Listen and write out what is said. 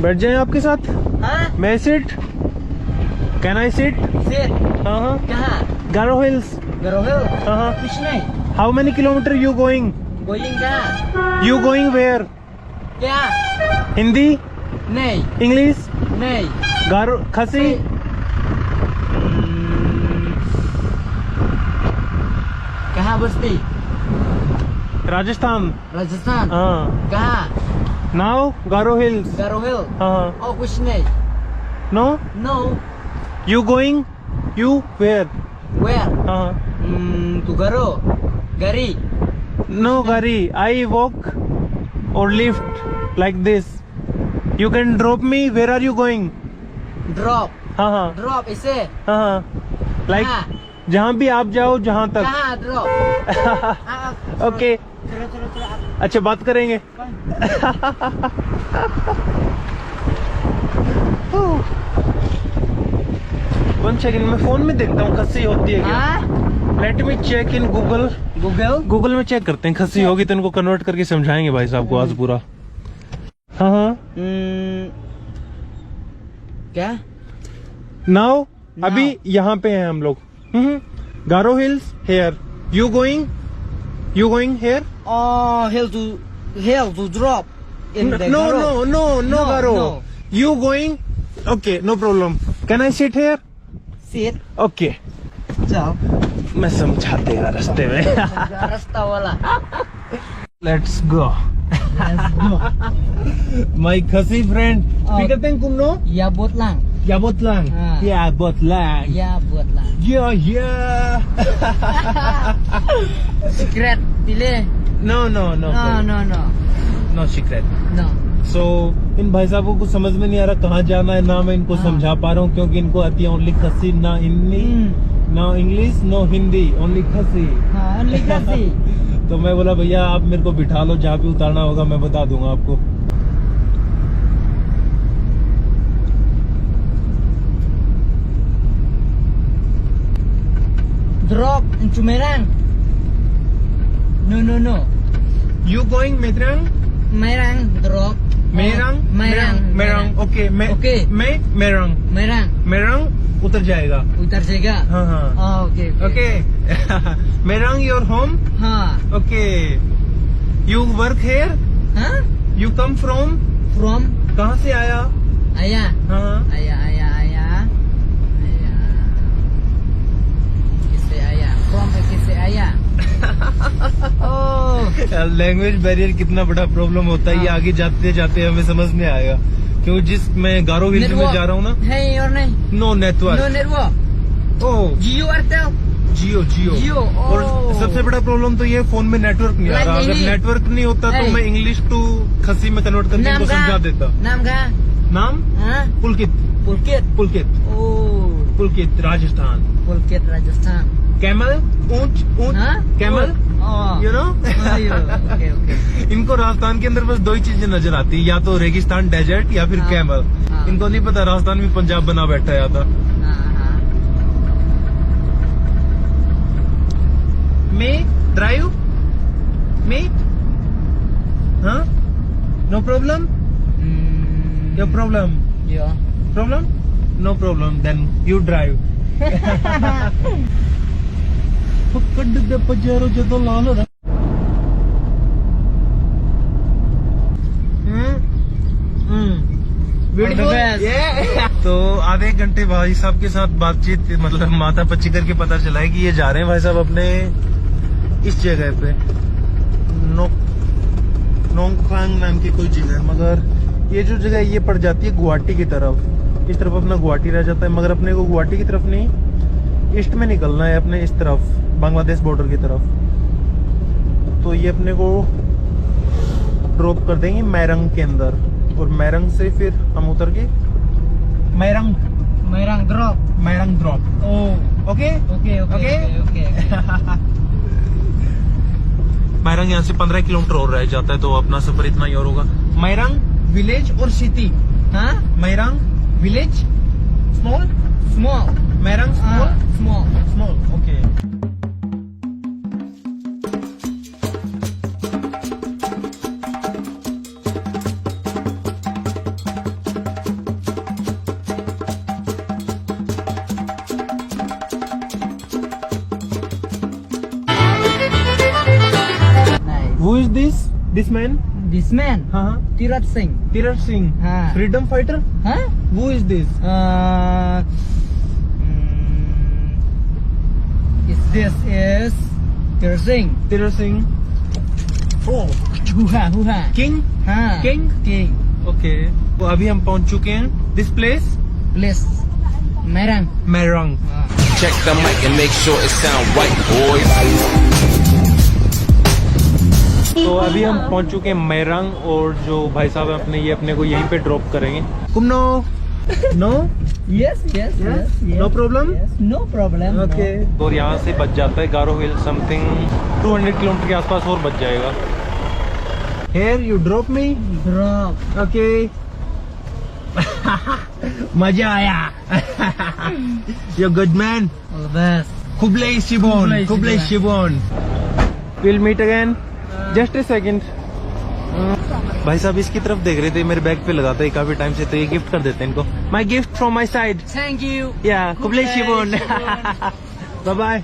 बैठ जाएं आपके साथ? हाँ? मैं sit? Can I sit? Sit. हाँ हाँ। कहाँ? गारो हिल्स। Garo Hill. हाँ हाँ। कुछ नहीं। How many kilometre you going? Going कहाँ? You going where? क्या? हिंदी? नहीं। इंग्लिश? नहीं। गारो खसी? कहाँ बस्ती? राजस्थान? राजस्थान। हाँ। कहाँ? Now Garo hills. Garo Hill. हाँ। Oh कुछ नहीं। No? No. You going? You where? Where? हाँ। To Garo. Gari. नो गाड़ी, आई वॉक और lift like this. You can drop me. Where are you going? Drop. हाँ हाँ Drop ऐसे। हाँ हाँ. लाइक कहाँ? जहाँ भी आप जाओ, जहाँ तक. कहाँ drop? ओके. चलो चलो चलो। अच्छा बात करेंगे. वन सेकंड, मैं फोन में देखता हूँ खस्सी होती है क्या. हाँ? Let me check in Google. Google. Google में चेक करते हैं खस्सी होगी तो इनको कन्वर्ट करके समझाएंगे भाई साहब को आज पूरा. हाँ हाँ. क्या? नाउ अभी यहाँ पे हैं हम लोग. Garo hills here. You going here? Oh, hill to drop. In the No Garo. no no no No, Garo. no. You going? Okay, no problem. Can I sit here? Sit. Okay. जाओ। मैं समझा देगा रास्ते में. रास्ता वाला। Let's go. Let's go. My खसी friend. Oh. Pikateng kumno? Ya buat lang. Ya botlang. Ah. Ya botlang. Ya buat lang. Yeah. Secret. Pilih. No. No secret. No. So इन भाई साहबों को समझ में नहीं आ रहा कहाँ जाना है. ना मैं इनको हाँ. समझा पा रहा हूँ क्योंकि इनको आती है ओनली खसी. ना हिंदी, ना इंग्लिश, नो हिंदी, ओनली खसी. हाँ, only kasi. तो मैं बोला भैया आप मेरे को बिठा लो, जहाँ भी उतारना होगा मैं बता दूंगा आपको. Drop in Cumerang. No. You going Medrang? Merang drop. Merang. Okay. Okay. Merang. Merang. उतर जाएगा. Utar jaga. हाँ. Oh, okay. Okay. Merang your home? हाँ. Okay. You work here? Huh? You come from? From कहाँ से आया? Ayah. हाँ. Ayah. Kise ayah. From kise ayah. Oh. Language barrier कितना बड़ा प्रॉब्लम होता है ये हाँ. आगे जाते जाते हमें समझ में आएगा. क्योंकि जिस मैं गारो हिल्स में जा रहा हूँ ना. Hey, or नहीं? No network. No network. Oh Jio Airtel. Jio. Jio. और Oh. सबसे बड़ा प्रॉब्लम तो ये फोन में नेटवर्क नहीं आ रहा. नहीं, अगर नहीं. नेटवर्क नहीं होता तो नहीं. मैं इंग्लिश टू खसी में कन्वर्ट करके नाम इनको कहाँ? समझा देता. नाम कहाँ? नाम हाँ? पुलकित. Pulkit. Oh. पुलकित राजस्थान. Pulkit Rajasthan. कैमल. ऊंच हाँ? Camel. Oh. You know. Okay. इनको राजस्थान के अंदर बस दो ही चीजें नजर आती है, या तो रेगिस्तान डेजर्ट या फिर हाँ. कैमल. हाँ. इनको नहीं पता राजस्थान भी पंजाब बना बैठा है आता. हाँ. Me drive me. हाँ. No problem. Yo problem. Yeah. Problem. No problem. Then you drive. पकड़ दे पजारो जदों लाल हो. तो आधे एक घंटे भाई साहब के साथ बातचीत मतलब माथा पच्ची करके पता चला है कि ये जा रहे हैं भाई साहब अपने इस जगह पे. नोंगखांग नाम की कोई जगह है, मगर ये जो जगह है ये पड़ जाती है गुवाहाटी की तरफ. इस तरफ अपना गुवाहाटी रह जाता है, मगर अपने को गुवाहाटी की तरफ नहीं ईस्ट में निकलना है, अपने इस तरफ बांग्लादेश बॉर्डर की तरफ. तो ये अपने को ड्रॉप कर देंगे मैरंग के अंदर, और मैरंग से फिर हम उतर के Merang drop. Merang drop. Oh. Okay. Okay. Merang यहाँ से 15 किलोमीटर और रह जाता है, तो अपना सफर इतना ही और होगा. मैरंग विलेज और city. Huh? Merang village Small. Merang Small. Okay. Who is this man? This man, हाँ हाँ, Tirat Singh. तीरथ सिंह, हाँ. Freedom fighter. Huh? Who is this? This is Tirat Singh. Tirath Singh. Oh, Who ha? King. Huh? King? King. Okay, तो अभी हम पहुंच चुके हैं this place Place. Merang. Merang. Check the mic and make sure it sound right, boys. तो अभी हम पहुंच चुके हैं मैरंग और जो भाई साहब हैं अपने ये अपने को यहीं पे ड्रॉप करेंगे. कुमनो नो Yes, yes, yes. No problem. Yes, no problem. Okay, और यहाँ से बच जाता है गारो हिल समथिंग 200 किलोमीटर के आसपास और बच जाएगा. Here you drop me. No. Drop. Okay. मजा आया. You're good man. All the best. Kublai Shibon. Kublai Kublai Shibon. We'll meet again. Just a second. भाई साहब इसकी तरफ देख रहे थे, मेरे बैग पे लगाते हैं काफी टाइम से, तो ये गिफ्ट कर देते हैं इनको. My gift from my side. Thank you. या कुबले Kublai शिबोन. Shibon. Bye bye.